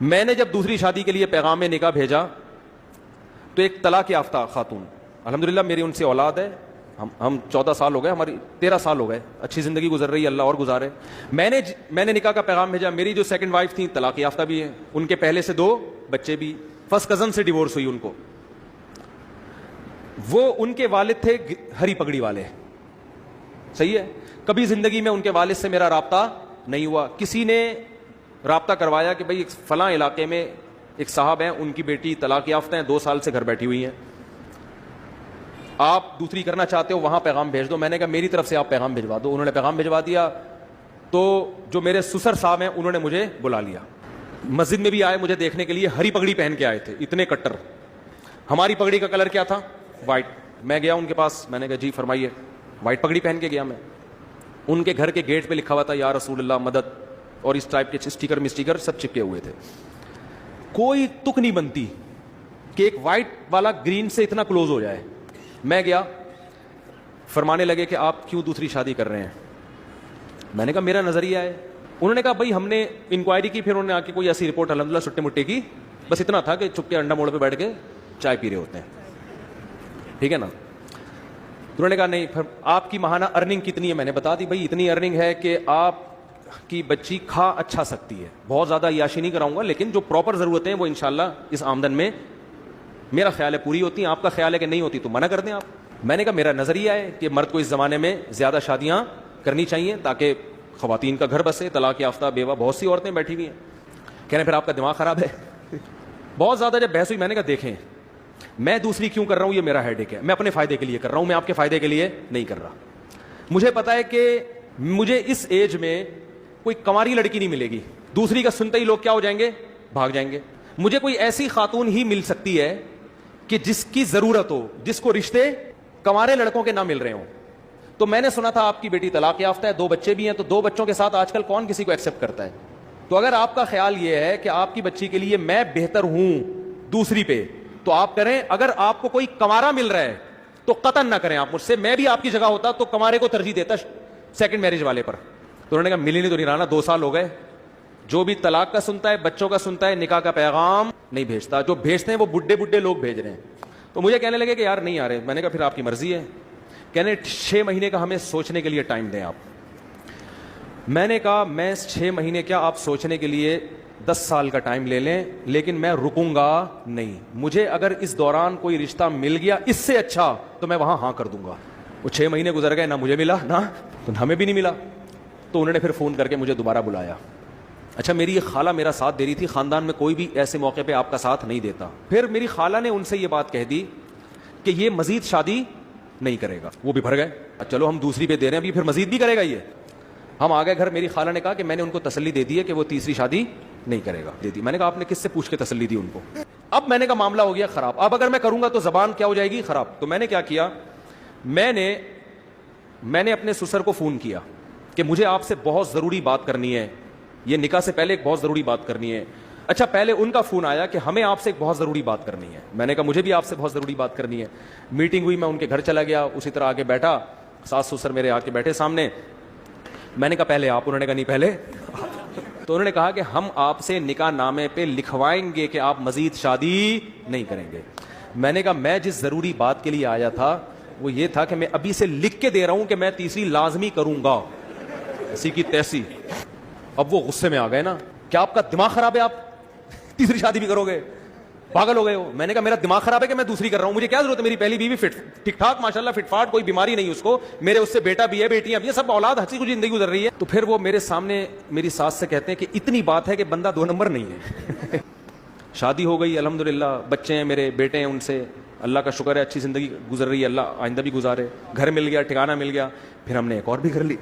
میں نے جب دوسری شادی کے لیے پیغام نکاح بھیجا تو ایک طلاق یافتہ خاتون, الحمدللہ میری ان سے اولاد ہے, ہم 14 سال ہو گئے, ہماری 13 سال ہو گئے, اچھی زندگی گزر رہی ہے, اللہ اور گزارے. میں نے نکاح کا پیغام بھیجا, میری جو سیکنڈ وائف تھی طلاق یافتہ بھی ہیں, ان کے پہلے سے 2 بچے بھی, فرسٹ کزن سے ڈیورس ہوئی ان کو. وہ ان کے والد تھے ہری پگڑی والے, صحیح ہے, کبھی زندگی میں ان کے والد سے میرا رابطہ نہیں ہوا. کسی نے رابطہ کروایا کہ بھئی فلاں علاقے میں ایک صاحب ہیں, ان کی بیٹی طلاق یافتہ ہیں, 2 سال سے گھر بیٹھی ہوئی ہیں, آپ دوسری کرنا چاہتے ہو وہاں پیغام بھیج دو. میں نے کہا میری طرف سے آپ پیغام بھجوا دو. انہوں نے پیغام بھجوا دیا. تو جو میرے سسر صاحب ہیں انہوں نے مجھے بلا لیا, مسجد میں بھی آئے مجھے دیکھنے کے لیے, ہری پگڑی پہن کے آئے تھے, اتنے کٹر. ہماری پگڑی کا کلر کیا تھا؟ وائٹ. میں گیا ان کے پاس, میں نے کہا جی فرمائیے. وائٹ پگڑی پہن کے گیا میں. ان کے گھر کے گیٹ پہ لکھا ہوا تھا یا رسول اللہ مدد, اور اس ٹائپ کے اسٹیکر سب چپکے ہوئے تھے. کوئی تک نہیں بنتی کہ ایک وائٹ والا گرین سے اتنا کلوز ہو جائے. میں گیا, فرمانے لگے کہ آپ کیوں دوسری شادی کر رہے ہیں. میں نے کہا میرا نظریہ ہے. انہوں نے کہا بھائی ہم نے انکوائری کی, پھر انہوں نے آ کے کوئی ایسی رپورٹ الحمدللہ سٹے مٹے کی, بس اتنا تھا کہ چپ کے انڈا موڑ پہ بیٹھ کے چائے پی رہے ہوتے ہیں, ٹھیک ہے نا. انہوں نے کہا نہیں, پھر آپ کی ماہانہ ارننگ کتنی ہے؟ میں نے بتا دی بھائی اتنی ارننگ ہے کہ آپ کی بچی کھا اچھا سکتی ہے, بہت زیادہ عیاشی نہیں کراؤں گا, لیکن جو پراپر ضرورتیں ہیں وہ انشاءاللہ اس آمدن میں میرا خیال ہے پوری ہوتی ہیں. آپ کا خیال ہے کہ نہیں ہوتی تو منع کر دیں آپ. میں نے کہا میرا نظریہ ہے کہ مرد کو اس زمانے میں زیادہ شادیاں کرنی چاہیے تاکہ خواتین کا گھر بسے. طلاق یافتہ بیوہ بہت سی عورتیں بیٹھی ہوئی ہیں. کہہ رہے ہیں پھر آپ کا دماغ خراب ہے. بہت زیادہ جب بحث ہوئی, میں نے کہا دیکھیں میں دوسری کیوں کر رہا ہوں, یہ میرا ہیڈیک ہے, میں اپنے فائدے کے لیے کر رہا ہوں, میں آپ کے فائدے کے لیے نہیں کر رہا. مجھے پتا ہے کہ مجھے اس ایج میں کوئی کنواری لڑکی نہیں ملے گی, دوسری کا سنتے ہی لوگ کیا ہو جائیں گے, بھاگ جائیں گے. مجھے کوئی ایسی خاتون ہی مل سکتی ہے کہ جس کی ضرورت ہو, جس کو رشتے کنوارے لڑکوں کے نہ مل رہے ہوں. تو میں نے سنا تھا آپ کی بیٹی طلاق یافتہ ہے, 2 بچے بھی ہیں, تو 2 بچوں کے ساتھ آج کل کون کسی کو ایکسپٹ کرتا ہے. تو اگر آپ کا خیال یہ ہے کہ آپ کی بچی کے لیے میں بہتر ہوں دوسری پہ, تو آپ کریں. اگر آپ کو کوئی کنوارا مل رہا ہے تو قطعاً نہ کریں آپ مجھ سے. میں بھی آپ کی جگہ ہوتا تو کنوارے کو ترجیح دیتا سیکنڈ میرج والے پر. تو انہوں نے کہا ملی نہیں تو نہیں رہنا, 2 سال ہو گئے. جو بھی طلاق کا سنتا ہے, بچوں کا سنتا ہے, نکاح کا پیغام نہیں بھیجتا. جو بھیجتے ہیں وہ بڈھے لوگ بھیج رہے ہیں. تو مجھے کہنے لگے کہ یار نہیں آ رہے. میں نے کہا پھر آپ کی مرضی ہے. کہنے 6 مہینے کا ہمیں سوچنے کے لیے ٹائم دیں آپ. میں نے کہا میں 6 مہینے کیا, آپ سوچنے کے لیے 10 سال کا ٹائم لے لیں, لیکن میں رکوں گا نہیں. مجھے اگر اس دوران کوئی رشتہ مل گیا اس سے اچھا تو میں وہاں ہاں کر دوں گا. وہ 6 مہینے گزر گئے, نہ مجھے ملا نہ ہمیں بھی نہیں ملا. تو انہوں نے پھر فون کر کے مجھے دوبارہ بلایا. اچھا میری یہ خالہ میرا ساتھ دے رہی تھی, خاندان میں کوئی بھی ایسے موقع پہ آپ کا ساتھ نہیں دیتا. پھر میری خالہ نے ان سے یہ بات کہہ دی کہ یہ مزید شادی نہیں کرے گا. وہ بھی بھر گئے, چلو ہم دوسری پہ دے رہے ہیں, ابھی پھر مزید بھی کرے گا یہ. ہم آ گئے گھر. میری خالہ نے کہا کہ میں نے ان کو تسلی دے دی ہے کہ وہ تیسری شادی نہیں کرے گا, دے دی. میں نے کہا آپ نے کس سے پوچھ کے تسلی دی ان کو؟ اب میں نے کہا معاملہ ہو گیا خراب. اب اگر میں کروں گا تو زبان کیا ہو جائے گی, خراب. تو میں نے کیا کیا, میں نے اپنے سسر کو فون کیا کہ مجھے آپ سے بہت ضروری بات کرنی ہے, یہ نکاح سے پہلے ایک بہت ضروری بات کرنی ہے. اچھا پہلے ان کا فون آیا کہ ہمیں آپ سے ایک بہت ضروری بات کرنی ہے. میں نے کہا مجھے بھی آپ سے بہت ضروری بات کرنی ہے. میٹنگ ہوئی, میں ان کے گھر چلا گیا, اسی طرح آگے بیٹھا, ساس سسر میرے آ کے بیٹھے سامنے. میں نے کہا پہلے آپ, انہوں نے کہا نہیں پہلے. تو انہوں نے کہا کہ ہم آپ سے نکاح نامے پہ لکھوائیں گے کہ آپ مزید شادی نہیں کریں گے. میں نے کہا میں جس ضروری بات کے لیے آیا تھا وہ یہ تھا کہ میں ابھی سے لکھ کے دے رہا ہوں کہ میں تیسری لازمی کروں گا, اسی کی تیسی. اب وہ غصے میں آ گئے نا, کیا آپ کا دماغ خراب ہے, آپ تیسری شادی بھی کرو گے, پاگل ہو گئے ہو. میں نے کہا میرا دماغ خراب ہے کہ میں دوسری کر رہا ہوں, مجھے کیا ضرورت ہے, میری پہلی بیوی فٹ ٹھیک ٹھاک ماشاءاللہ فٹ فاٹ, کوئی بیماری نہیں اس کو, میرے اس سے بیٹا بھی ہے, بیٹیاں بھی ہیں, سب اولاد ہنسی خوشی زندگی گزر رہی ہے. تو پھر وہ میرے سامنے میری ساس سے کہتے ہیں کہ اتنی بات ہے کہ بندہ 2 نمبر نہیں ہے. شادی ہو گئی الحمدللہ, بچے ہیں میرے, بیٹے ہیں, ان سے اللہ کا شکر ہے اچھی زندگی گزر رہی ہے, اللہ آئندہ بھی گزارے. گھر مل گیا, ٹھکانہ مل گیا, پھر ہم نے ایک اور بھی کر لی.